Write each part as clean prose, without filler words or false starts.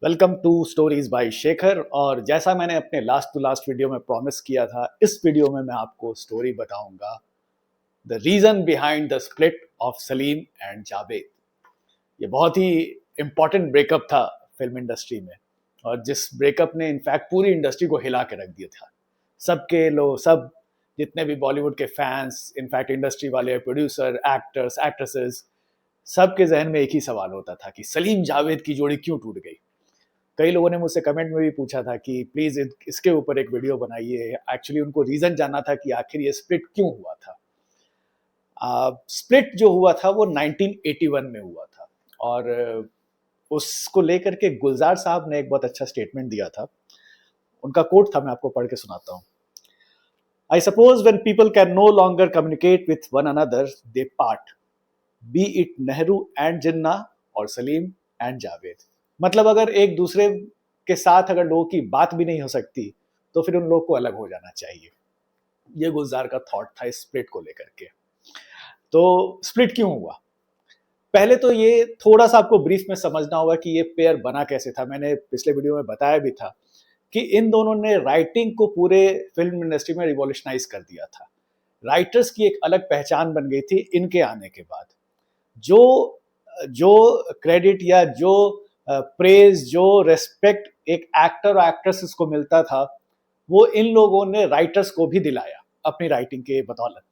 Welcome to stories by Shekhar. और जैसा मैंने अपने लास्ट टू लास्ट वीडियो में प्रॉमिस किया था, इस वीडियो में मैं आपको स्टोरी बताऊंगा the reason behind the split of Salim and Javed. ये बहुत ही इंपॉर्टेंट ब्रेकअप था फिल्म इंडस्ट्री में, और जिस ब्रेकअप ने इनफैक्ट पूरी इंडस्ट्री को हिला के रख दिया था। सबके लोग, सब जितने भी बॉलीवुड के फैंस, इनफैक्ट इंडस्ट्री वाले, प्रोड्यूसर, एक्टर्स, एक्ट्रेसेस, सबके जहन में एक ही सवाल होता था कि सलीम जावेद की जोड़ी क्यों टूट गई। कई लोगों ने मुझसे कमेंट में भी पूछा था कि प्लीज इसके ऊपर एक वीडियो बनाइए। एक्चुअली उनको रीजन जानना था कि आखिर ये स्प्लिट क्यों हुआ था। स्प्लिट जो हुआ था वो 1981 में हुआ था, और उसको लेकर के गुलजार साहब ने एक बहुत अच्छा स्टेटमेंट दिया था। उनका कोट था, मैं आपको पढ़ के सुनाता हूँ। I suppose when people can no longer communicate with one another they part, be it Nehru and Jinnah और सलीम एंड जावेद। मतलब अगर एक दूसरे के साथ अगर लोगों की बात भी नहीं हो सकती तो फिर उन लोगों को अलग हो जाना चाहिए। ये गुलजार का थॉट था इस स्प्लिट को लेकर के। तो स्प्लिट क्यों हुआ, पहले तो ये थोड़ा सा आपको ब्रीफ में समझना होगा कि ये पेयर बना कैसे था। मैंने पिछले वीडियो में बताया भी था कि इन दोनों ने राइटिंग को पूरे फिल्म इंडस्ट्री में रिवॉल्यूशनाइज कर दिया था। राइटर्स की एक अलग पहचान बन गई थी इनके आने के बाद। जो जो क्रेडिट या जो प्रेज, जो रेस्पेक्ट एक एक्टर और एक्ट्रेस को मिलता था, वो इन लोगों ने राइटर्स को भी दिलाया अपनी राइटिंग के बदौलत।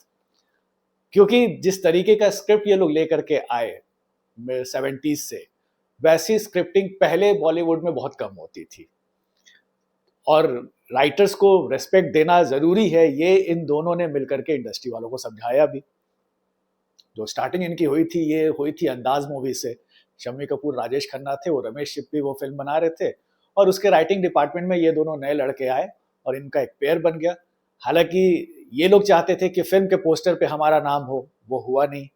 क्योंकि जिस तरीके का स्क्रिप्ट ये लोग लेकर के आए 70s से, वैसी स्क्रिप्टिंग पहले बॉलीवुड में बहुत कम होती थी। और राइटर्स को रेस्पेक्ट देना जरूरी है, ये इन दोनों ने मिलकर के इंडस्ट्री वालों को समझाया भी। जो स्टार्टिंग इनकी हुई थी, ये हुई थी अंदाज मूवी से। शम्मी कपूर, राजेश खन्ना थे, वो रमेश सिप्पी वो फिल्म बना रहे थे, और उसके राइटिंग डिपार्टमेंट में ये दोनों नए लड़के आए और इनका एक पेयर बन गया। हालांकि ये लोग चाहते थे कि फिल्म के पोस्टर पे हमारा नाम हो, वो हुआ नहीं।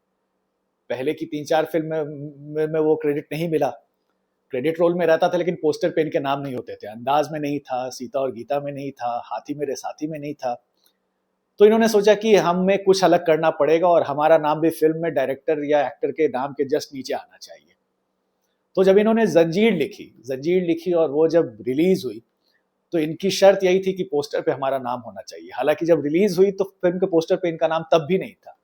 पहले की 3-4 फिल्म में वो क्रेडिट नहीं मिला। क्रेडिट रोल में रहता था लेकिन पोस्टर पे इनके नाम नहीं होते थे। अंदाज में नहीं था, सीता और गीता में नहीं था, हाथी मेरे साथी में नहीं था। तो इन्होंने सोचा कि हमें कुछ अलग करना पड़ेगा और हमारा नाम भी फिल्म में डायरेक्टर या एक्टर के नाम के जस्ट नीचे आना चाहिए। तो जब इन्होंने जंजीर लिखी और वो जब रिलीज हुई, तो इनकी शर्त यही थी कि पोस्टर पे हमारा नाम होना चाहिए। हालांकि जब रिलीज हुई तो फिल्म के पोस्टर पे इनका नाम तब भी नहीं था।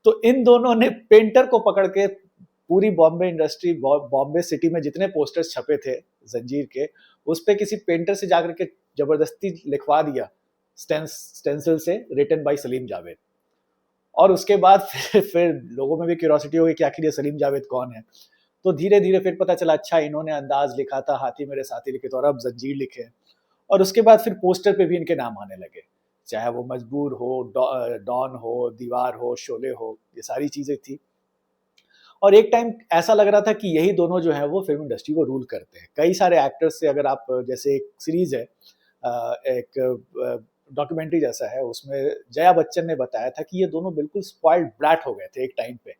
तो इन दोनों ने पेंटर को पकड़ के पूरी बॉम्बे इंडस्ट्री, बॉम्बे सिटी में जितने पोस्टर्स छपे थे जंजीर के, उस पे किसी पेंटर से जाकर के जबरदस्ती लिखवा दिया, स्टेंसिल से, रिटन बाय सलीम जावेद। और उसके बाद फिर लोगों में भी क्यूरियोसिटी हो गई कि आखिर ये सलीम जावेद कौन है। तो धीरे धीरे फिर पता चला, अच्छा इन्होंने अंदाज लिखा था, हाथी मेरे साथी लिखे थे, और अब जंजीर लिखे। और उसके बाद फिर पोस्टर पे भी इनके नाम आने लगे, चाहे वो मजबूर हो, डॉन हो, दीवार हो, शोले हो, ये सारी चीजें थी। और एक टाइम ऐसा लग रहा था कि यही दोनों जो है वो फिल्म इंडस्ट्री को रूल करते हैं। कई सारे एक्टर्स से, अगर आप, जैसे एक सीरीज है, एक डॉक्यूमेंट्री जैसा है, उसमें जया बच्चन ने बताया था कि ये दोनों बिल्कुल स्पॉइल्ड ब्रैट हो गए थे एक टाइम पे।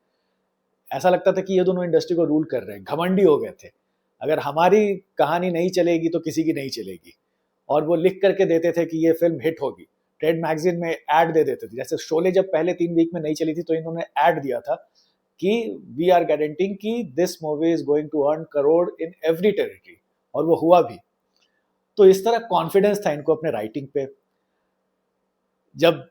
ऐसा लगता था कि ये दोनों इंडस्ट्री को रूल कर रहे हैं, घमंडी हो गए थे। अगर हमारी कहानी नहीं चलेगी तो किसी की नहीं चलेगी। और वो लिख करके देते थे कि ये फिल्म हिट होगी। ट्रेड मैगजीन में ऐड दे देते थे। जैसे शोले जब पहले 3 वीक में नहीं चली थी तो इन्होंने ऐड दिया था कि वी आर गारंटिंग कि this movie is going to earn crore in every territory, और वो हुआ भी। तो इस तरह कॉन्फिडेंस था इनको अपने राइटिंग पे। जब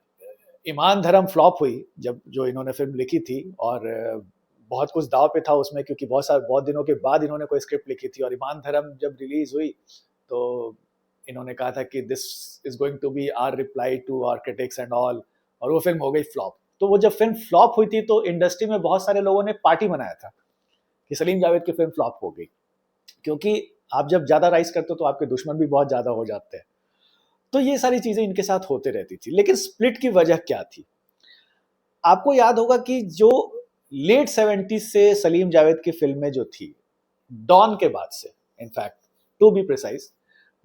ईमान धर्म फ्लॉप हुई, जब जो इन्होंने फिल्म लिखी थी, और बहुत कुछ दाव पे था उसमें, क्योंकि बहुत दिनों के बाद इन्होंने कोई स्क्रिप्ट लिखी थी, और ईमान धर्म जब रिलीज हुई तो इन्होंने कहा था कि this is going to be our reply to our critics and all, और वो फिल्म हो गई फ्लॉप। तो वो जब फिल्म फ्लॉप हुई थी तो इंडस्ट्री में बहुत सारे लोगों ने पार्टी मनाया था कि सलीम जावेद की फिल्म फ्लॉप हो गई। क्योंकि आप जब ज्यादा राइज करते हो तो आपके दुश्मन भी बहुत ज्यादा हो जाते हैं। तो ये सारी चीजें इनके साथ होते रहती थी। लेकिन स्प्लिट की वजह क्या थी? आपको याद होगा कि जो लेट 70s से सलीम जावेद की फिल्में जो थी, डॉन के बाद से, in fact to be precise,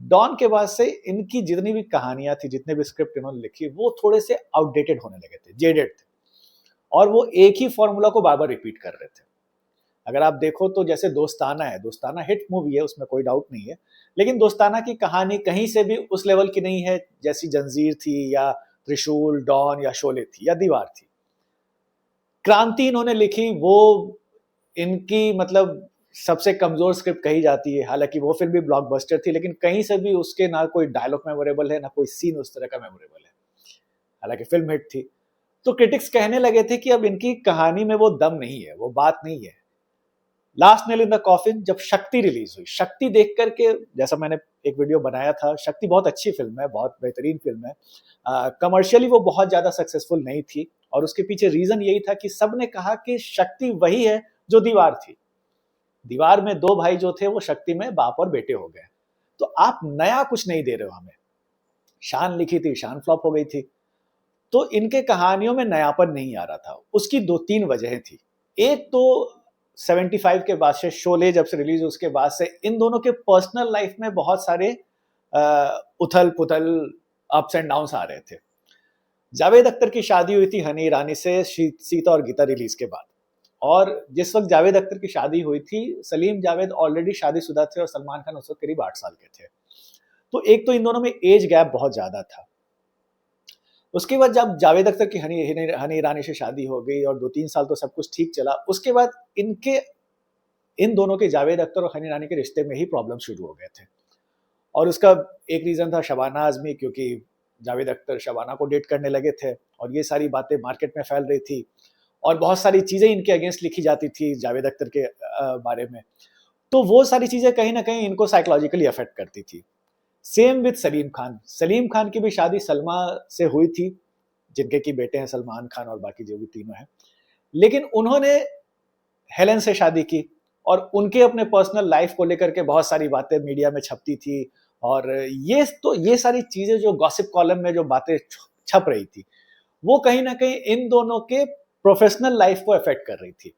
Don के बाद से इनकी जितनी भी कहानियां थी, जितने भी स्क्रिप्ट इन्होंने लिखी, वो थोड़े से आउटडेटेड होने लगे थे, जेडेड थे। और वो एक ही फॉर्मूला को बार बार रिपीट कर रहे थे। अगर आप देखो तो जैसे दोस्ताना है, दोस्ताना हिट मूवी है, उसमें कोई डाउट नहीं है। लेकिन दोस्ताना की कहानी कहीं से भी उस लेवल की नहीं है जैसी जंजीर थी, या त्रिशूल, डॉन, या शोले थी, या दीवार थी। क्रांति इन्होंने लिखी, वो इनकी मतलब सबसे कमजोर स्क्रिप्ट कही जाती है, हालांकि वो फिल्म भी ब्लॉकबस्टर थी, लेकिन कहीं से भी उसके ना कोई डायलॉग मेमोरेबल है, ना कोई सीन उस तरह का मेमोरेबल है, हालांकि फिल्म हिट थी। तो क्रिटिक्स कहने लगे थे कि अब इनकी कहानी में वो दम नहीं है, वो बात नहीं है। Last nail in the coffin जब शक्ति रिलीज हुई, शक्ति देख करके, जैसा मैंने एक वीडियो बनाया था, शक्ति बहुत अच्छी फिल्म है, बहुत बेहतरीन फिल्म है। कमर्शियली वो बहुत ज्यादा सक्सेसफुल नहीं थी, और उसके पीछे रीजन यही था कि सबने कहा कि शक्ति वही है जो दीवार थी। दीवार में दो भाई जो थे वो शक्ति में बाप और बेटे हो गए, तो आप नया कुछ नहीं दे रहे हो हमें। शान लिखी थी, शान फ्लॉप हो गई थी, तो इनके कहानियों में नयापन नहीं आ रहा था। उसकी दो तीन वजहें थी। एक तो 75 के बाद से, शोले जब से रिलीज उसके बाद से इन दोनों के पर्सनल लाइफ में बहुत सारे उथल पुथल, अप्स एंड डाउन्स आ रहे थे। जावेद अख्तर की शादी हुई थी हनी ईरानी से सीता और गीता रिलीज के बाद, और जिस वक्त जावेद अख्तर की शादी हुई थी, सलीम जावेद ऑलरेडी शादीशुदा थे और सलमान खान उस वक्त करीब 8 साल के थे। तो एक तो इन दोनों में एज गैप बहुत ज्यादा था। उसके बाद जब जावेद अख्तर की हनी ईरानी से शादी हो गई और 2-3 साल तो सब कुछ ठीक चला, उसके बाद इन दोनों के, जावेद अख्तर और हनी ईरानी के रिश्ते में ही प्रॉब्लम शुरू हो गए थे। और उसका एक रीजन था शबाना आजमी, क्योंकि जावेद अख्तर शबाना को डेट करने लगे थे और ये सारी बातें मार्केट में फैल रही थी, और बहुत सारी चीजें इनके अगेंस्ट लिखी जाती थी जावेद अख्तर के बारे में। तो वो सारी चीजें कहीं ना कहीं इनको साइकोलॉजिकली अफेक्ट करती थी। Same with Salim Khan. सलीम खान की भी शादी सलमा से हुई थी, जिनके की बेटे हैं सलमान खान और बाकी जो भी तीनों हैं, लेकिन उन्होंने हेलन से शादी की, और उनके अपने पर्सनल लाइफ को लेकर के बहुत सारी बातें मीडिया में छपती थी, और ये सारी चीजें जो गॉसिप कॉलम में जो बातें छप रही थी, वो कहीं ना कहीं इन दोनों के प्रोफेशनल लाइफ को अफेक्ट कर रही थी।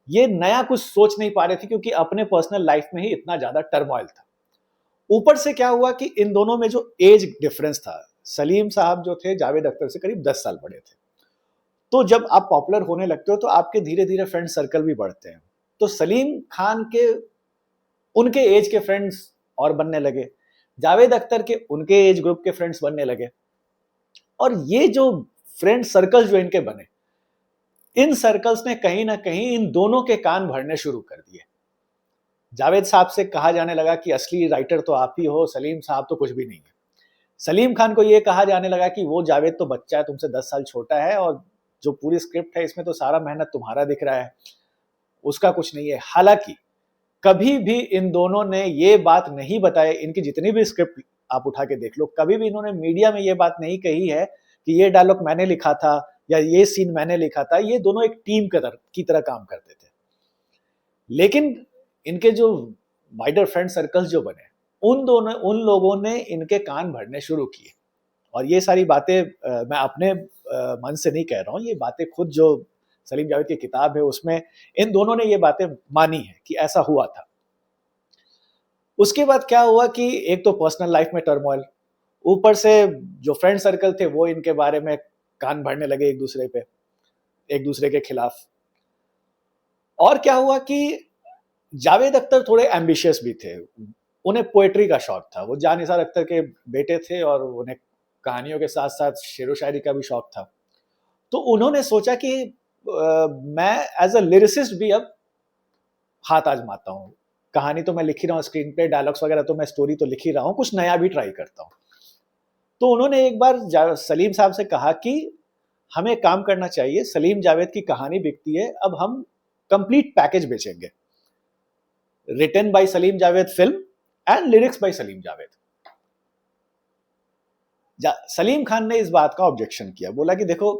ये नया कुछ सोच नहीं पा रहे थे, क्योंकि अपने पर्सनल लाइफ में ही इतना ज्यादा टर्मोइल था। ऊपर से क्या हुआ कि इन दोनों में जो एज डिफरेंस था, सलीम साहब जो थे जावेद अख्तर से करीब 10 साल बड़े थे। तो जब आप पॉपुलर होने लगते हो तो आपके धीरे धीरे फ्रेंड सर्कल भी बढ़ते हैं। तो सलीम खान के उनके एज के फ्रेंड्स और बनने लगे, जावेद अख्तर के उनके एज ग्रुप के फ्रेंड्स बनने लगे, और ये जो फ्रेंड सर्कल्स जो इनके बने, इन सर्कल्स ने कहीं ना कहीं इन दोनों के कान भरने शुरू कर दिए। जावेद साहब से कहा जाने लगा कि असली राइटर तो आप ही हो, सलीम साहब तो कुछ भी नहीं है। सलीम खान को यह कहा जाने लगा कि वो जावेद तो बच्चा है, तुमसे 10 साल छोटा है, और जो पूरी स्क्रिप्ट है इसमें तो सारा मेहनत तुम्हारा दिख रहा है, उसका कुछ नहीं है। हालांकि कभी भी इन दोनों ने ये बात नहीं बताई, इनकी जितनी भी स्क्रिप्ट आप उठा के देख लो, कभी भी इन्होंने मीडिया में ये बात नहीं कही है कि ये डायलॉग मैंने लिखा था या ये सीन मैंने लिखा था। ये दोनों एक टीम की तरह काम करते थे। लेकिन इनके जो वाइडर फ्रेंड सर्कल्स जो बने, उन लोगों ने इनके कान भरने शुरू किए। और ये सारी बातें मैं अपने मन से नहीं कह रहा हूँ, ये बातें खुद जो सलीम जावेद की किताब है उसमें इन दोनों ने ये बातें मानी है कि ऐसा हुआ था। उसके बाद क्या हुआ कि एक तो पर्सनल लाइफ में टर्मोइल, ऊपर से जो फ्रेंड सर्कल थे वो इनके बारे में कान भरने लगे एक दूसरे पे, एक दूसरे के खिलाफ। और क्या हुआ कि जावेद अख्तर थोड़े एम्बिशियस भी थे, उन्हें पोएट्री का शौक था, वो जान निसार अख्तर के बेटे थे और उन्हें कहानियों के साथ साथ शेरो शायरी का भी शौक था। तो उन्होंने सोचा कि मैं एज अ लिरिसिस्ट भी अब हाथ आजमाता हूँ। कहानी तो मैं लिख ही रहा हूँ, स्क्रीन प्ले डायलॉग्स वगैरह तो मैं स्टोरी तो लिख ही रहा हूँ, कुछ नया भी ट्राई करता हूँ। तो उन्होंने एक बार सलीम साहब से कहा कि हमें काम करना चाहिए, सलीम जावेद की कहानी बिकती है, अब हम कंप्लीट पैकेज बेचेंगे, written by Salim Javed film and lyrics by Salim Javed. Salim Khan ने इस बात का ऑब्जेक्शन किया, बोला कि देखो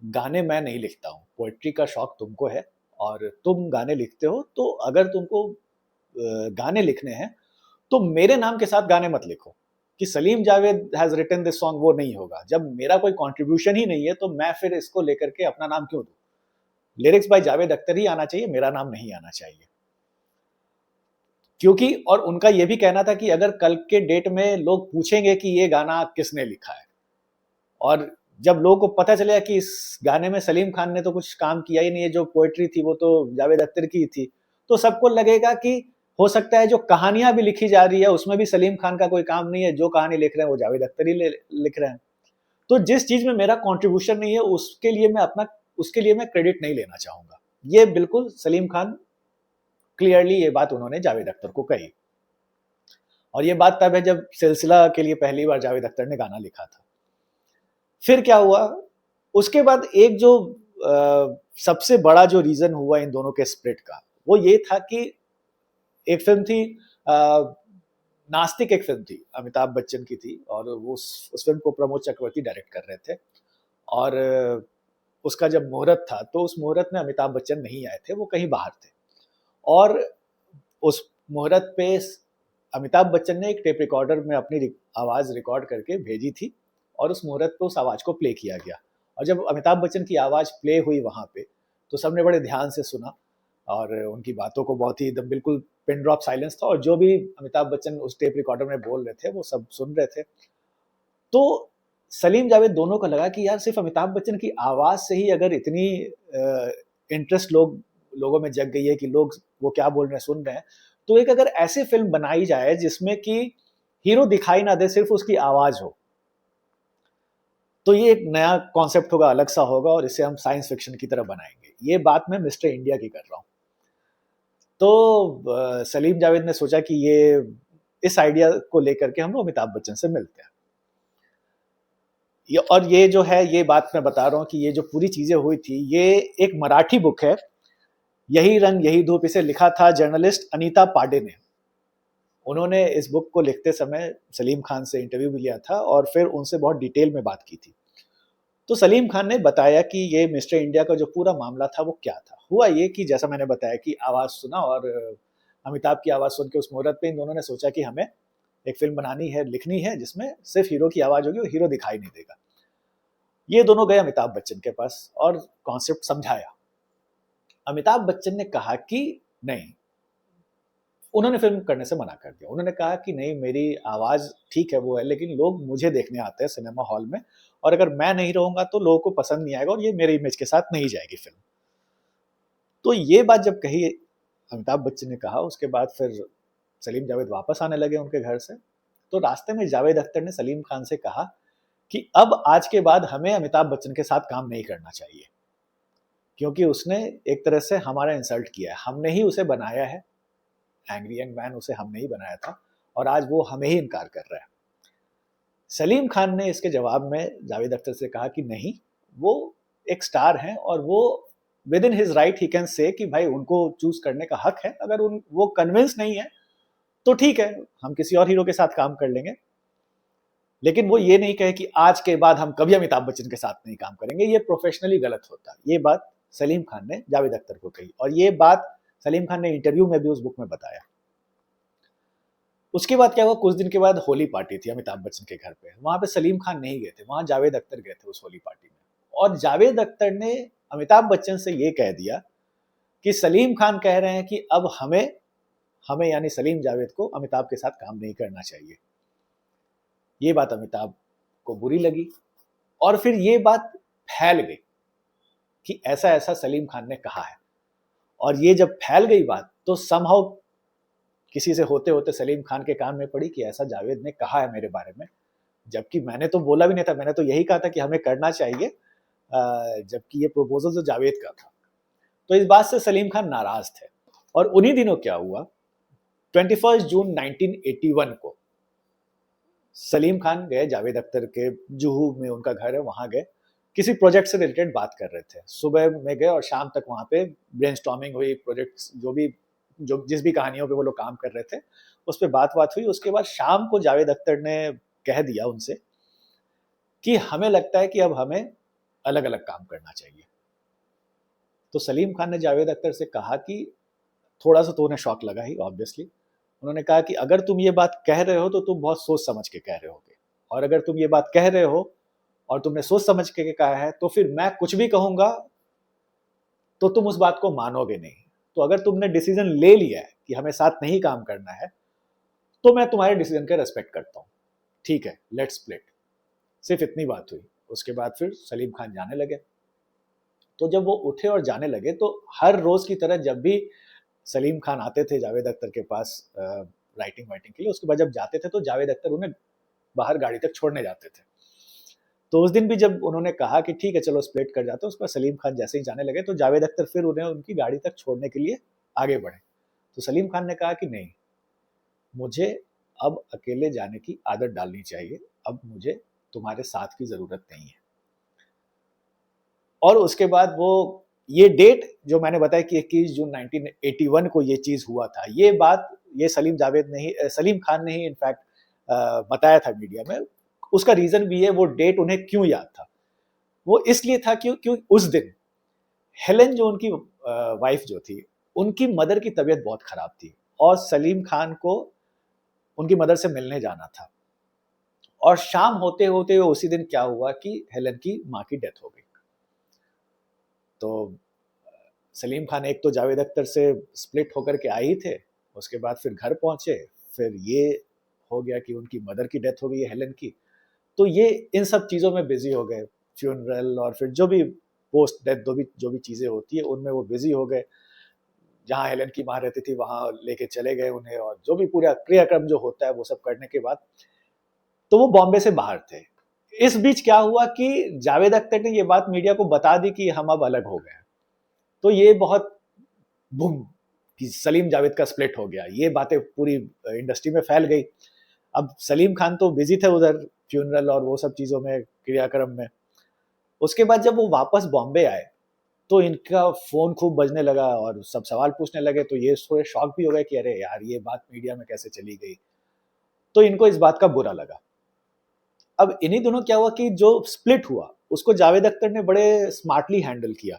गाने मैं नहीं लिखता हूँ, पोएट्री का शौक तुमको है और तुम गाने लिखते हो, तो अगर तुमको गाने लिखने हैं तो मेरे नाम के साथ गाने मत लिखो कि Salim Javed has written this song, वो नहीं होगा। जब मेरा कोई कंट्रीब्यूशन ही नहीं है तो मैं फिर इसको लेकर के अपना नाम क्यों दूं? लिरिक्स बाय जावेद अख्तर ही आना चाहिए, मेरा नाम नहीं आना चाहिए। क्योंकि और उनका यह भी कहना था कि अगर कल के डेट में लोग पूछेंगे कि ये गाना किसने लिखा है, और जब लोगों को पता चलेगा कि इस गाने में सलीम खान ने तो कुछ काम किया ही नहीं है, जो पोएट्री थी वो तो जावेद अख्तर की थी, तो सबको लगेगा कि हो सकता है जो कहानियां भी लिखी जा रही है उसमें भी सलीम खान का कोई काम नहीं है, जो कहानी लिख रहे हैं वो जावेद अख्तर ही लिख रहे हैं। तो जिस चीज में मेरा कंट्रीब्यूशन नहीं है उसके लिए मैं क्रेडिट नहीं लेना चाहूंगा। ये बिल्कुल सलीम खान क्लियरली ये बात उन्होंने जावेद अख्तर को कही। और ये बात तब है जब सिलसिला के लिए पहली बार जावेद अख्तर ने गाना लिखा था। फिर क्या हुआ, उसके बाद एक जो सबसे बड़ा जो रीजन हुआ इन दोनों के स्प्लिट का, वो ये था कि एक फिल्म थी नास्तिक, एक फिल्म थी अमिताभ बच्चन की थी, और वो उस फिल्म को प्रमोद चक्रवर्ती डायरेक्ट कर रहे थे। और उसका जब मुहूर्त था तो उस मुहूर्त में अमिताभ बच्चन नहीं आए थे, वो कहीं बाहर थे। और उस मुहूर्त पे अमिताभ बच्चन ने एक टेप रिकॉर्डर में अपनी आवाज़ रिकॉर्ड करके भेजी थी, और उस मुहूर्त पे उस आवाज़ को प्ले किया गया। और जब अमिताभ बच्चन की आवाज़ प्ले हुई वहाँ पे, तो सबने बड़े ध्यान से सुना, और उनकी बातों को बहुत ही एकदम बिल्कुल पिन ड्रॉप साइलेंस था, और जो भी अमिताभ बच्चन उस टेप रिकॉर्डर में बोल रहे थे वो सब सुन रहे थे। तो सलीम जावेद दोनों को लगा कि यार सिर्फ अमिताभ बच्चन की आवाज़ से ही अगर इतनी इंटरेस्ट लोगों में जग गई है कि लोग वो क्या बोल रहे हैं सुन रहे हैं, तो एक अगर ऐसी फिल्म बनाई जाए जिसमें कि हीरो दिखाई ना दे, सिर्फ उसकी आवाज़ हो, तो ये एक नया कॉन्सेप्ट होगा, अलग सा होगा, और इसे हम साइंस फिक्शन की तरह बनाएंगे। ये बात मैं मिस्टर इंडिया की कर रहा हूँ। तो सलीम जावेद ने सोचा कि इस आइडिया को लेकर के हम लोग अमिताभ बच्चन से मिलते हैं। और ये जो है, ये बात मैं बता रहा हूँ कि ये जो पूरी चीजें हुई थी, ये एक मराठी बुक है, यही रंग यही धूप। इसे लिखा था जर्नलिस्ट अनीता पांडे ने। उन्होंने इस बुक को लिखते समय सलीम खान से इंटरव्यू भी लिया था, और फिर उनसे बहुत डिटेल में बात की थी। तो सलीम खान ने बताया कि ये मिस्टर इंडिया का जो पूरा मामला था वो क्या था। हुआ ये कि जैसा मैंने बताया कि आवाज़ सुना, और अमिताभ की आवाज़ सुन के उस मुहूर्त पे इन दोनों ने सोचा कि हमें एक फिल्म बनानी है, लिखनी है, जिसमें सिर्फ हीरो की आवाज़ होगी और हीरो दिखाई नहीं देगा। ये दोनों गए अमिताभ बच्चन के पास और कॉन्सेप्ट समझाया। अमिताभ बच्चन ने कहा कि नहीं, उन्होंने फिल्म करने से मना कर दिया। उन्होंने कहा कि नहीं, मेरी आवाज़ ठीक है, वो है, लेकिन लोग मुझे देखने आते हैं सिनेमा हॉल में, और अगर मैं नहीं रहूंगा तो लोगों को पसंद नहीं आएगा, और ये मेरे इमेज के साथ नहीं जाएगी फिल्म। तो ये बात जब कही अमिताभ बच्चन ने कहा, उसके बाद फिर सलीम जावेद वापस आने लगे उनके घर से। तो रास्ते में जावेद अख्तर ने सलीम खान से कहा कि अब आज के बाद हमें अमिताभ बच्चन के साथ काम नहीं करना चाहिए, क्योंकि उसने एक तरह से हमारा इंसल्ट किया है। हमने ही उसे बनाया है, एंग्री यंग मैन उसे हमने ही बनाया था, और आज वो हमें ही इनकार कर रहा है। सलीम खान ने इसके जवाब में जावेद अख्तर से कहा कि नहीं, वो एक स्टार हैं, और वो with in his right he can say कि भाई उनको चूज करने का हक है। अगर वो कन्विंस नहीं है तो ठीक है, हम किसी और हीरो के साथ काम कर लेंगे, लेकिन वो ये नहीं कहे कि आज के बाद हम कभी अमिताभ बच्चन के साथ नहीं काम करेंगे। ये प्रोफेशनली गलत होता। ये बात सलीम खान ने जावेद अख्तर को कही, और ये बात सलीम खान ने इंटरव्यू में भी उस बुक में बताया। उसके बाद क्या हुआ, कुछ दिन के बाद होली पार्टी थी अमिताभ बच्चन के घर पे। वहां पे सलीम खान नहीं गए थे, वहां जावेद अख्तर गए थे उस होली पार्टी में। और जावेद अख्तर ने अमिताभ बच्चन से ये कह दिया कि सलीम खान कह रहे हैं कि अब हमें हमें यानी सलीम जावेद को अमिताभ के साथ काम नहीं करना चाहिए। ये बात अमिताभ को बुरी लगी, और फिर ये बात फैल गई कि ऐसा ऐसा सलीम खान ने कहा है। और ये जब फैल गई बात, तो समहाउ किसी से होते होते सलीम खान के कान में पड़ी कि ऐसा जावेद ने कहा है मेरे बारे में, जबकि मैंने तो बोला भी नहीं था। मैंने तो यही कहा था कि हमें करना चाहिए, जबकि ये प्रपोजल तो जावेद का था। तो इस बात से सलीम खान नाराज थे। और उन्हीं दिनों क्या हुआ, 21 जून 1981 को सलीम खान गए जावेद अख्तर के, जुहू में उनका घर है, वहां गए, किसी प्रोजेक्ट से रिलेटेड बात कर रहे थे। सुबह में गए और शाम तक वहां पे ब्रेनस्टॉर्मिंग हुई, प्रोजेक्ट्स जो जिस भी कहानियों पे वो लोग काम कर रहे थे उस पर बात हुई। उसके बाद शाम को जावेद अख्तर ने कह दिया उनसे कि हमें लगता है कि अब हमें अलग अलग काम करना चाहिए। तो सलीम खान ने जावेद अख्तर से कहा कि थोड़ा सा तो उन्हें शॉक लगा ही ऑब्वियसली। उन्होंने कहा कि अगर तुम ये बात कह रहे हो तो तुम बहुत सोच समझ के कह रहे होगे, और अगर तुम ये बात कह रहे हो और तुमने सोच समझ के कहा है, तो फिर मैं कुछ भी कहूंगा तो तुम उस बात को मानोगे नहीं। तो अगर तुमने डिसीजन ले लिया है कि हमें साथ नहीं काम करना है, तो मैं तुम्हारे डिसीजन का रेस्पेक्ट करता हूँ, ठीक है, लेट्स स्प्लिट। सिर्फ इतनी बात हुई। उसके बाद फिर सलीम खान जाने लगे। तो जब वो उठे और जाने लगे, तो हर रोज की तरह जब भी सलीम खान आते थे जावेद अख्तर के पास राइटिंग वाइटिंग के लिए, उसके बाद जब जाते थे तो जावेद अख्तर उन्हें बाहर गाड़ी तक छोड़ने जाते थे। तो उस दिन भी जब उन्होंने कहा कि ठीक है चलो स्प्लिट कर जाते हैं, उसके बाद सलीम खान जैसे ही जाने लगे तो जावेद अख्तर फिर उन्हें उनकी गाड़ी तक छोड़ने के लिए आगे बढ़े। तो सलीम खान ने कहा कि नहीं, मुझे अब अकेले जाने की आदत डालनी चाहिए, अब मुझे तुम्हारे साथ की ज़रूरत नहीं है। और उसके बाद वो ये डेट जो मैंने बताया कि 21 जून 1981 को ये चीज़ हुआ था, ये बात ये सलीम खान ने ही इनफैक्ट बताया था मीडिया में। उसका रीज़न भी है, वो डेट उन्हें क्यों याद था? वो इसलिए था क्यों उस दिन हेलेन जो उनकी वाइफ जो थी, उनकी मदर की तबीयत बहुत खराब थी और सलीम खान को उनकी मदर से मिलने जाना था। और शाम होते-होते उसी दिन क्या हुआ कि हेलेन की माँ की डेथ हो गई। तो सलीम खान एक तो जावेद अख्तर से स्प्लिट होकर के आए ही थे, उसके बाद फिर घर पहुंचे, फिर ये हो गया कि उनकी मदर की डेथ हो गई है हेलेन की। तो ये इन सब चीज़ों में बिजी हो गए, फ्यूनरल और फिर जो भी पोस्ट डेथ जो भी चीज़ें होती है उनमें वो बिजी हो गए। जहाँ हेलेन की माँ रहती थी वहाँ लेके चले गए उन्हें, और जो भी पूरा क्रियाक्रम जो होता है वो सब करने के बाद तो वो बॉम्बे से बाहर थे। इस बीच क्या हुआ कि जावेद अख्तर ने ये बात मीडिया को बता दी कि हम अब अलग हो गए। तो ये बहुत बूम कि सलीम जावेद का स्प्लिट हो गया, ये बातें पूरी इंडस्ट्री में फैल गई। अब सलीम खान तो बिजी थे उधर फ्यूनरल और वो सब चीज़ों में, क्रियाक्रम में। उसके बाद जब वो वापस बॉम्बे आए तो इनका फ़ोन खूब बजने लगा और सब सवाल पूछने लगे, तो ये थोड़े शॉक भी हो गए कि अरे यार, ये बात मीडिया में कैसे चली गई? तो इनको इस बात का बुरा लगा। अब इन्हीं दिनों क्या हुआ कि जो स्प्लिट हुआ, उसको जावेद अख्तर ने बड़े स्मार्टली हैंडल किया,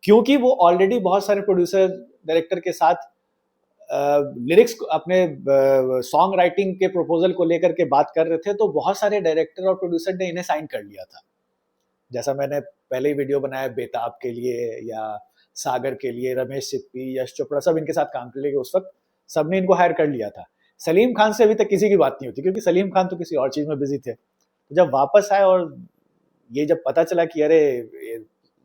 क्योंकि वो ऑलरेडी बहुत सारे प्रोड्यूसर, डायरेक्टर के साथ लिरिक्स अपने सॉन्ग राइटिंग के प्रपोजल को लेकर के बात कर रहे थे, तो बहुत सारे डायरेक्टर और प्रोड्यूसर ने इन्हें साइन कर लिया था। जैसा मैंने पहले ही वीडियो बनाया बेताब के लिए या सागर के लिए, रमेश सिप्पी, यश चोपड़ा, सब इनके साथ काम कर लिए उस वक्त, सबने इनको हायर कर लिया था। सलीम खान से अभी तक किसी की बात नहीं होती, क्योंकि सलीम खान तो किसी और चीज में बिजी थे। तो जब वापस आए और ये जब पता चला कि अरे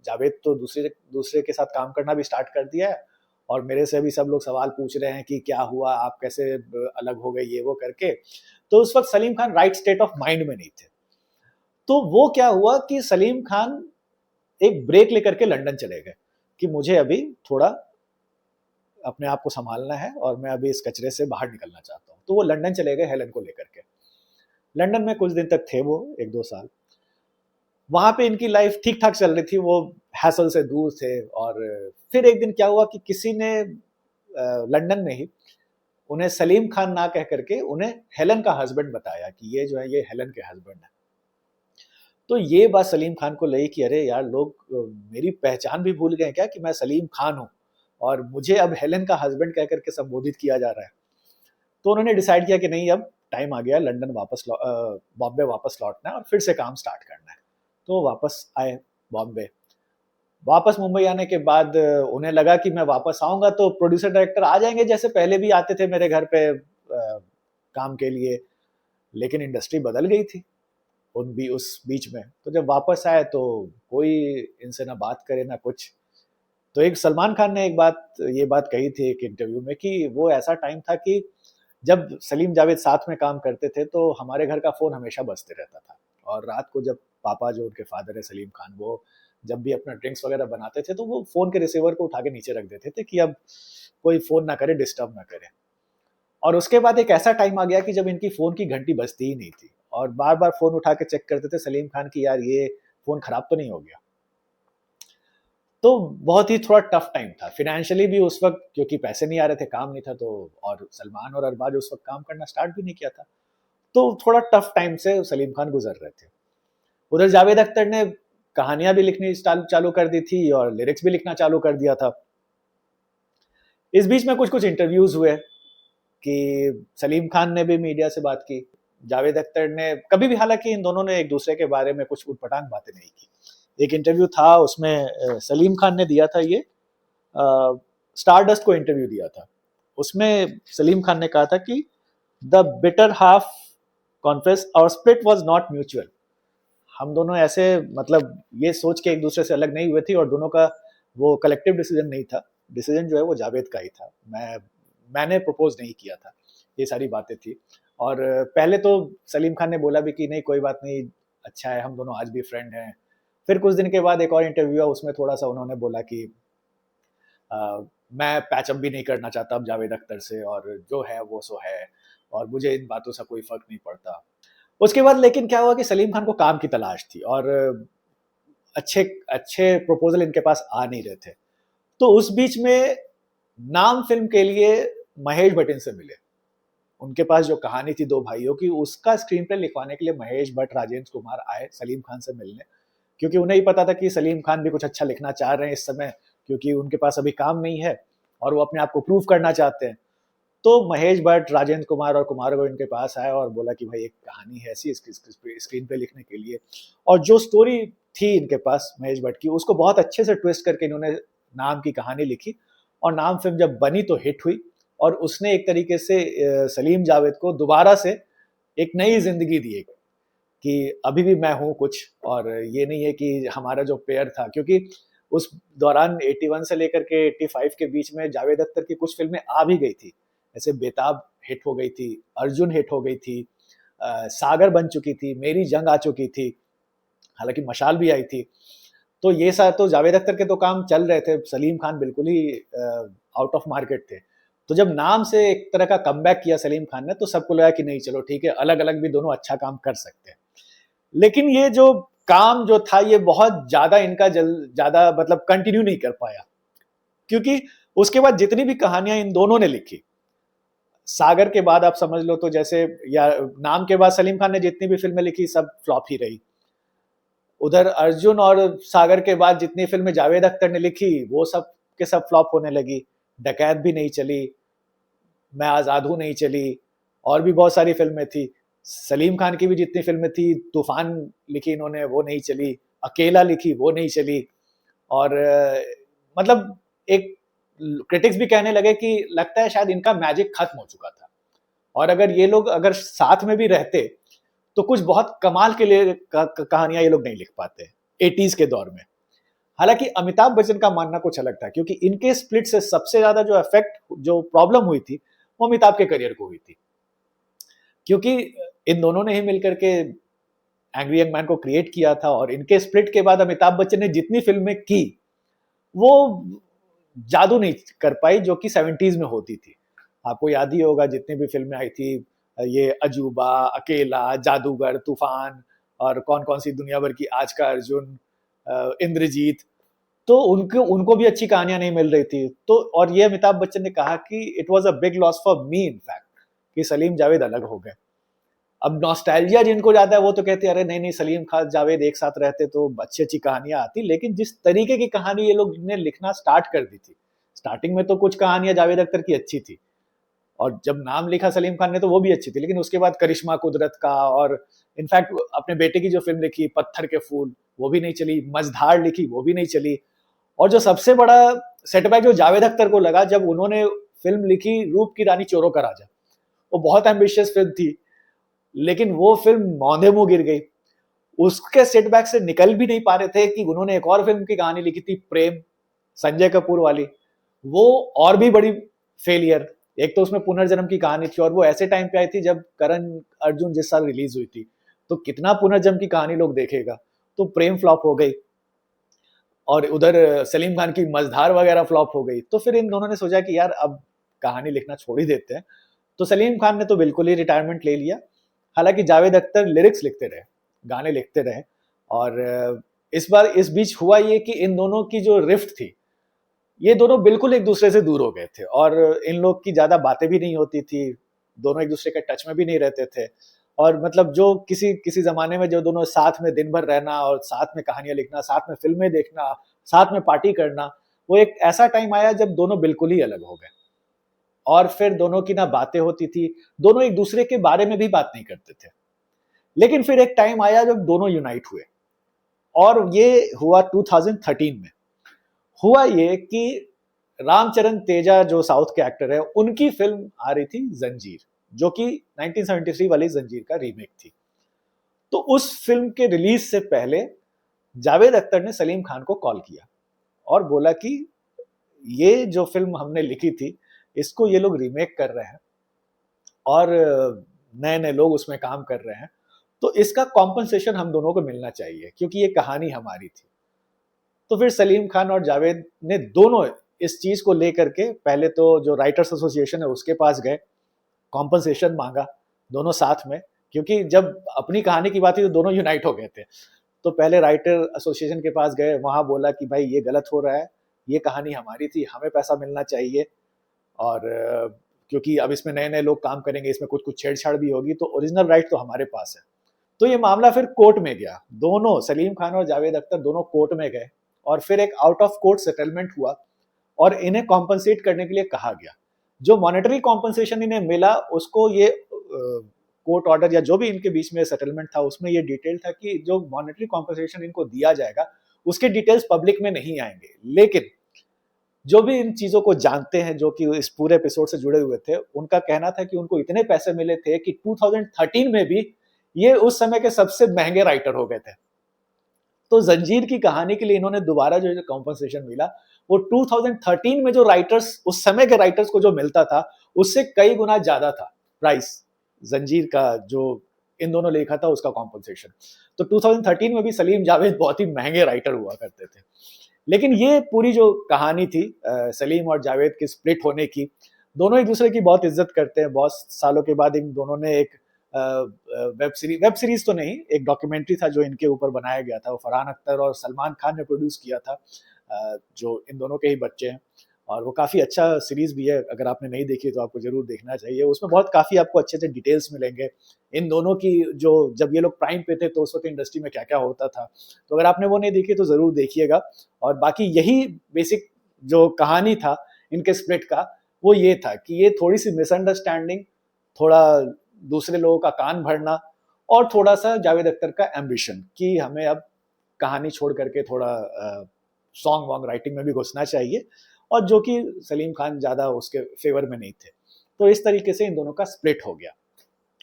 जावेद तो दूसरे दूसरे के साथ काम करना भी स्टार्ट कर दिया है, और मेरे से भी सब लोग सवाल पूछ रहे हैं कि क्या हुआ, आप कैसे अलग हो गए, ये वो करके, तो उस वक्त Salim Khan right state of mind में नहीं थे। तो वो क्या हुआ कि सलीम खान एक ब्रेक लेकर के लंदन चले गए कि मुझे अभी थोड़ा अपने आप को संभालना है और मैं अभी इस कचरे से बाहर निकलना चाहता हूँ। तो वो लंदन चले गए हेलन को लेकर के। लंदन में कुछ दिन तक थे वो, 1-2 साल। वहां पे इनकी लाइफ ठीक ठाक चल रही थी, वो हैसल से दूर थे। और फिर एक दिन क्या हुआ कि किसी ने लंदन में ही उन्हें सलीम खान ना कह करके उन्हें हेलन का हस्बैंड बताया कि ये जो है ये हेलन के हस्बैंड है। तो ये बात सलीम खान को लगी कि अरे यार, लोग मेरी पहचान भी भूल गए क्या कि मैं सलीम खान हूँ, और मुझे अब हेलन का हस्बैंड कह करके संबोधित किया जा रहा है। तो उन्होंने डिसाइड किया कि नहीं, अब टाइम आ गया लंदन बॉम्बे वापस लौटना है और फिर से काम स्टार्ट करना है। तो वापस आए बॉम्बे। वापस मुंबई आने के बाद उन्हें लगा कि मैं वापस आऊंगा तो प्रोड्यूसर डायरेक्टर आ जाएंगे जैसे पहले भी आते थे मेरे घर पे काम के लिए। लेकिन इंडस्ट्री बदल गई थी उस बीच में। तो जब वापस आए तो कोई इनसे ना बात करे ना कुछ। तो एक सलमान खान ने ये बात कही थी एक इंटरव्यू में कि वो ऐसा टाइम था कि जब सलीम जावेद साथ में काम करते थे तो हमारे घर का फोन हमेशा बजते रहता था। और रात को जब पापा, जो उनके फादर है सलीम खान, वो जब भी अपना ड्रिंक्स वगैरह बनाते थे तो वो फोन के रिसीवर को उठा के नीचे रख देते थे कि अब कोई फोन ना करे, डिस्टर्ब ना करे। और उसके बाद एक ऐसा टाइम आ गया कि जब इनकी फोन की घंटी बजती ही नहीं थी, और बार बार फोन उठा के चेक करते थे सलीम खान की यार ये फोन खराब तो नहीं हो गया। तो बहुत ही थोड़ा टफ टाइम था फाइनेंशियली भी उस वक्त, क्योंकि पैसे नहीं आ रहे थे, काम नहीं था। तो और सलमान और अरबाज उस वक्त काम करना स्टार्ट भी नहीं किया था। तो थोड़ा टफ टाइम से सलीम खान गुजर रहे थे। उधर जावेद अख्तर ने कहानियां भी लिखनी चालू कर दी थी और लिरिक्स भी लिखना चालू कर दिया था। इस बीच में कुछ कुछ इंटरव्यूज हुए कि सलीम खान ने भी मीडिया से बात की, जावेद अख्तर ने कभी भी, हालांकि इन दोनों ने एक दूसरे के बारे में कुछ उटपटांग बातें नहीं की। एक इंटरव्यू था उसमें सलीम खान ने दिया था, ये स्टारडस्ट को इंटरव्यू दिया था। उसमें सलीम खान ने कहा था कि द बिटर हाफ कॉन्फेस और स्प्लिट वॉज नॉट म्यूचुअल। हम दोनों ऐसे, मतलब ये सोच के एक दूसरे से अलग नहीं हुए थे, और दोनों का वो कलेक्टिव डिसीजन नहीं था। डिसीजन जो है वो जावेद का ही था, मैंने प्रपोज नहीं किया था। ये सारी बातें थी। और पहले तो सलीम खान ने बोला भी कि नहीं कोई बात नहीं, अच्छा है, हम दोनों आज भी फ्रेंड हैं। फिर कुछ दिन के बाद एक और इंटरव्यू हुआ, उसमें थोड़ा सा उन्होंने बोला कि मैं पैचअप भी नहीं करना चाहता अब जावेद अख्तर से, और जो है वो सो है, और मुझे इन बातों से कोई फर्क नहीं पड़ता। उसके बाद लेकिन क्या हुआ कि सलीम खान को काम की तलाश थी, और अच्छे अच्छे प्रपोजल इनके पास आ नहीं रहे थे। तो उस बीच में नाम फिल्म के लिए महेश भट्ट इनसे मिले। उनके पास जो कहानी थी दो भाइयों की, उसका स्क्रीन प्ले लिखवाने के लिए महेश भट्ट, राजेंद्र कुमार आए सलीम खान से मिलने, क्योंकि उन्हें ही पता था कि सलीम खान भी कुछ अच्छा लिखना चाह रहे हैं इस समय, क्योंकि उनके पास अभी काम नहीं है और वो अपने आप को प्रूव करना चाहते हैं। तो महेश भट्ट, राजेंद्र कुमार और कुमार गोविंद के पास आया और बोला कि भाई एक कहानी है ऐसी स्क्रीन पे लिखने के लिए। और जो स्टोरी थी इनके पास महेश भट्ट की, उसको बहुत अच्छे से ट्विस्ट करके इन्होंने नाम की कहानी लिखी, और नाम फिल्म जब बनी तो हिट हुई, और उसने एक तरीके से सलीम जावेद को दोबारा से एक नई जिंदगी दी कि अभी भी मैं हूँ कुछ, और ये नहीं है कि हमारा जो पेयर था, क्योंकि उस दौरान 81 से लेकर के 85 के बीच में जावेद अख्तर की कुछ फिल्में आ भी गई थी, जैसे बेताब हिट हो गई थी, अर्जुन हिट हो गई थी, सागर बन चुकी थी, मेरी जंग आ चुकी थी, हालांकि मशाल भी आई थी। तो ये साथ तो जावेद अख्तर के तो काम चल रहे थे, सलीम खान बिल्कुल ही आउट ऑफ मार्केट थे। तो जब नाम से एक तरह का कमबैक किया सलीम खान ने, तो सबको लगा कि नहीं चलो ठीक है, अलग अलग भी दोनों अच्छा काम कर सकते हैं। लेकिन ये जो काम जो था, ये बहुत ज्यादा इनका ज्यादा मतलब कंटिन्यू नहीं कर पाया, क्योंकि उसके बाद जितनी भी कहानियां इन दोनों ने लिखी, सागर के बाद आप समझ लो, तो जैसे या नाम के बाद सलीम खान ने जितनी भी फिल्में लिखी सब फ्लॉप ही रही। उधर अर्जुन और सागर के बाद जितनी फिल्में जावेद अख्तर ने लिखी, वो सब के सब फ्लॉप होने लगी। डकैत भी नहीं चली, मैं आजाद हूं नहीं चली, और भी बहुत सारी फिल्में थी। सलीम खान की भी जितनी फिल्में थी, तूफान लिखी इन्होंने, वो नहीं चली, अकेला लिखी, वो नहीं चली। और मतलब एक क्रिटिक्स भी कहने लगे कि लगता है शायद इनका मैजिक खत्म हो चुका था, और अगर ये लोग अगर साथ में भी रहते तो कुछ बहुत कमाल के लिए कहानियां ये लोग नहीं लिख पाते 80s के दौर में। हालांकि अमिताभ बच्चन का मानना कुछ अलग था, क्योंकि इनके स्प्लिट से सबसे ज्यादा जो इफेक्ट, जो प्रॉब्लम हुई थी, वो अमिताभ के करियर को हुई थी, क्योंकि इन दोनों ने ही मिलकर के एंग्री यंग मैन को क्रिएट किया था, और इनके स्प्लिट के बाद अमिताभ बच्चन ने जितनी फिल्में की, वो जादू नहीं कर पाई जो कि 70s में होती थी। आपको याद ही होगा जितनी भी फिल्में आई थी, ये अजूबा, अकेला, जादूगर, तूफान, और कौन कौन सी दुनिया भर की, आज का अर्जुन, इंद्रजीत, तो उनको उनको भी अच्छी कहानियां नहीं मिल रही थी। तो और ये अमिताभ बच्चन ने कहा कि it was a big loss for me in fact, कि सलीम जावेद अलग हो गए। अब नॉस्टैल्जिया जिनको ज्यादा है वो तो कहते हैं अरे नहीं नहीं, सलीम खान जावेद एक साथ रहते तो अच्छी अच्छी कहानियां आती। लेकिन जिस तरीके की कहानी ये लोग ने लिखना स्टार्ट कर दी थी, स्टार्टिंग में तो कुछ कहानियां जावेद अख्तर की अच्छी थी, और जब नाम लिखा सलीम खान ने तो वो भी अच्छी थी, लेकिन उसके बाद करिश्मा कुदरत का, और इनफैक्ट अपने बेटे की जो फिल्म लिखी पत्थर के फूल, वो भी नहीं चली, मझधार लिखी, वो भी नहीं चली। और जो सबसे बड़ा सेटबैक जो जावेद अख्तर को लगा, जब उन्होंने फिल्म लिखी रूप की रानी चोरों का राजा, वो बहुत एम्बिशियस फिल्म थी, लेकिन वो फिल्म मौंधे मुंह गिर गई। उसके सेटबैक से निकल भी नहीं पा रहे थे कि उन्होंने एक और फिल्म की कहानी लिखी थी प्रेम, संजय कपूर वाली, वो और भी बड़ी फेलियर। एक तो उसमें पुनर्जन्म की कहानी थी, और वो ऐसे टाइम पे आई थी जब करण अर्जुन जिस साल रिलीज हुई थी, तो कितना पुनर्जन्म की कहानी लोग देखेगा। तो प्रेम फ्लॉप हो गई, और उधर सलीम खान की मझधार वगैरह फ्लॉप हो गई। तो फिर इन दोनों ने सोचा कि यार अब कहानी लिखना छोड़ ही देते हैं। तो सलीम खान ने तो बिल्कुल ही रिटायरमेंट ले लिया। हालांकि जावेद अख्तर लिरिक्स लिखते रहे, गाने लिखते रहे। और इस बार इस बीच हुआ ये कि इन दोनों की जो रिफ्ट थी, ये दोनों बिल्कुल एक दूसरे से दूर हो गए थे, और इन लोग की ज्यादा बातें भी नहीं होती थी, दोनों एक दूसरे के टच में भी नहीं रहते थे। और मतलब जो किसी किसी जमाने में जो दोनों साथ में दिन भर रहना, और साथ में कहानियां लिखना, साथ में फिल्में देखना, साथ में पार्टी करना, वो एक ऐसा टाइम आया जब दोनों बिल्कुल ही अलग हो गए, और फिर दोनों की ना बातें होती थी, दोनों एक दूसरे के बारे में भी बात नहीं करते थे। लेकिन फिर एक टाइम आया जब दोनों यूनाइट हुए, और ये हुआ 2013 में। हुआ ये कि रामचरण तेजा जो साउथ के एक्टर है, उनकी फिल्म आ रही थी जंजीर, जो कि 1973 वाली जंजीर का रीमेक थी। तो उस फिल्म के रिलीज से पहले जावेद अख्तर ने सलीम खान को कॉल किया और बोला कि ये जो फिल्म हमने लिखी थी, इसको ये लोग रीमेक कर रहे हैं, और नए नए लोग उसमें काम कर रहे हैं, तो इसका कॉम्पनसेशन हम दोनों को मिलना चाहिए, क्योंकि ये कहानी हमारी थी। तो फिर सलीम खान और जावेद ने दोनों इस चीज को लेकर के पहले तो जो राइटर्स एसोसिएशन है उसके पास गए, कॉम्पनसेशन मांगा दोनों साथ में, क्योंकि जब अपनी कहानी की बात थी तो दोनों यूनाइट हो गए थे। तो पहले राइटर एसोसिएशन के पास गए, वहां बोला कि भाई ये गलत हो रहा है, ये कहानी हमारी थी, हमें पैसा मिलना चाहिए, और क्योंकि अब इसमें नए नए लोग काम करेंगे, इसमें कुछ कुछ छेड़छाड़ भी होगी, तो ओरिजिनल राइट तो हमारे पास है। तो ये मामला फिर कोर्ट में गया, दोनों सलीम खान और जावेद अख्तर दोनों कोर्ट में गए, और फिर एक आउट ऑफ कोर्ट सेटलमेंट हुआ और इन्हें कॉम्पनसेट करने के लिए कहा गया। जो मॉनेटरी कॉम्पनसेशन इन्हें मिला उसको ये कोर्ट ऑर्डर या जो भी इनके बीच में सेटलमेंट था उसमें ये डिटेल था कि जो मॉनेटरी कॉम्पनसेशन इनको दिया जाएगा उसके डिटेल्स पब्लिक में नहीं आएंगे। लेकिन जो भी इन चीजों को जानते हैं, जो कि इस पूरे एपिसोड से जुड़े हुए थे, उनका कहना था कि उनको इतने पैसे मिले थे कि 2013 में भी ये उस समय के सबसे महंगे राइटर हो गए थे। तो जंजीर की कहानी के लिए इन्होंने दोबारा जो कॉम्पनसेशन मिला वो 2013 में जो राइटर्स, उस समय के राइटर्स को जो मिलता था उससे कई गुना ज्यादा था प्राइस जंजीर का, जो इन दोनों लिखा था उसका कॉम्पनसेशन। तो 2013 में भी सलीम जावेद बहुत ही महंगे राइटर हुआ करते थे। लेकिन ये पूरी जो कहानी थी सलीम और जावेद के स्प्लिट होने की, दोनों एक दूसरे की बहुत इज्जत करते हैं। बहुत सालों के बाद इन दोनों ने एक वेब सीरीज तो नहीं, एक डॉक्यूमेंट्री था जो इनके ऊपर बनाया गया था, वो फरहान अख्तर और सलमान खान ने प्रोड्यूस किया था, जो इन दोनों के ही बच्चे हैं, और वो काफ़ी अच्छा सीरीज भी है। अगर आपने नहीं देखी तो आपको जरूर देखना चाहिए, उसमें बहुत काफ़ी आपको अच्छे अच्छे डिटेल्स मिलेंगे इन दोनों की, जो जब ये लोग प्राइम पे थे तो उस वक्त इंडस्ट्री में क्या क्या होता था। तो अगर आपने वो नहीं देखी तो ज़रूर देखिएगा। और बाकी यही बेसिक जो कहानी था इनके स्प्लिट का, वो ये था कि ये थोड़ी सी मिसअंडरस्टैंडिंग, थोड़ा दूसरे लोगों का कान भरना, और थोड़ा सा जावेद अख्तर का एम्बिशन कि हमें अब कहानी छोड़ करके थोड़ा सॉन्ग वॉन्ग राइटिंग में भी घुसना चाहिए, और जो कि सलीम खान ज़्यादा उसके फेवर में नहीं थे। तो इस तरीके से इन दोनों का स्प्लिट हो गया,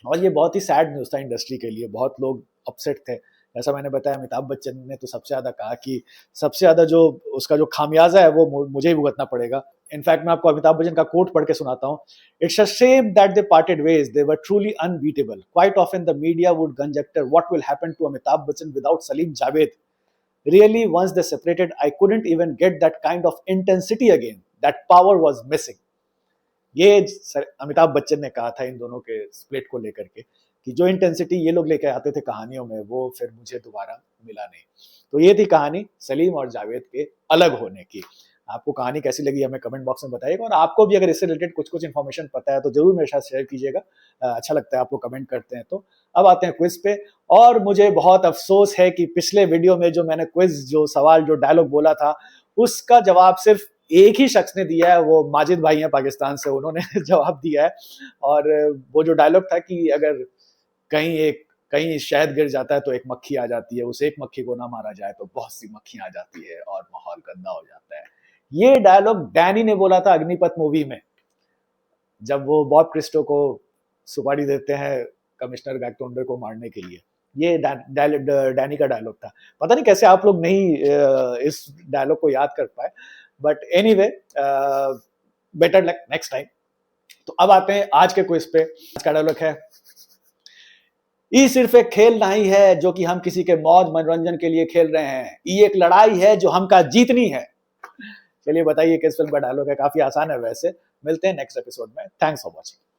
और ये बहुत ही सैड न्यूज़ था इंडस्ट्री के लिए। बहुत लोग अपसेट थे। जैसा मैंने बताया, अमिताभ बच्चन ने तो सबसे ज़्यादा कहा कि सबसे ज़्यादा जो उसका जो खामियाजा है वो मुझे ही भुगतना पड़ेगा। इनफैक्ट मैं आपको अमिताभ बच्चन का कोट पढ़ के सुनाता हूँ। It's a shame that they parted ways, they were truly unbeatable, quite often the media would conjecture what will happen to Amitabh Bachchan without Salim Javed. Really, once they separated, I couldn't even get that kind of intensity again. That power was missing. ये अमिताभ बच्चन ने कहा था इन दोनों के split को लेकर के, कि जो इंटेंसिटी ये लोग लेकर आते थे कहानियों में, वो फिर मुझे दोबारा मिला नहीं। तो ये थी कहानी सलीम और जावेद के अलग होने की। आपको कहानी कैसी लगी हमें कमेंट बॉक्स में बताइएगा, और आपको भी अगर इससे रिलेटेड कुछ कुछ इन्फॉर्मेशन पता है तो जरूर मेरे साथ शेयर कीजिएगा। अच्छा लगता है आप लोग कमेंट करते हैं। तो अब आते हैं क्विज पे, और मुझे बहुत अफसोस है कि पिछले वीडियो में जो मैंने क्विज जो सवाल जो डायलॉग बोला था उसका जवाब सिर्फ एक ही शख्स ने दिया है, वो माजिद भाई हैं पाकिस्तान से, उन्होंने जवाब दिया है। और वो जो डायलॉग था कि अगर कहीं शहद गिर जाता है तो एक मक्खी आ जाती है, उस एक मक्खी को ना मारा जाए तो बहुत सी मक्खियां आ जाती है और माहौल गंदा हो जाता है। ये डायलॉग डैनी ने बोला था अग्निपथ मूवी में, जब वो बॉब क्रिस्टो को सुपारी देते हैं कमिश्नर गैक्टोंडर को मारने के लिए। ये डैनी का डायलॉग था। पता नहीं कैसे आप लोग नहीं इस डायलॉग को याद कर पाए, but anyway better luck next time. तो अब आते हैं आज के क्विज पे। आज का डायलॉग है, ये सिर्फ एक खेल नहीं है जो कि हम किसी के मौज मनोरंजन के लिए खेल रहे हैं, ये एक लड़ाई है जो हमका जीतनी है। चलिए बताइए किस फिल्म का डायलॉग है। काफी आसान है वैसे। मिलते हैं नेक्स्ट एपिसोड में। Thanks for watching.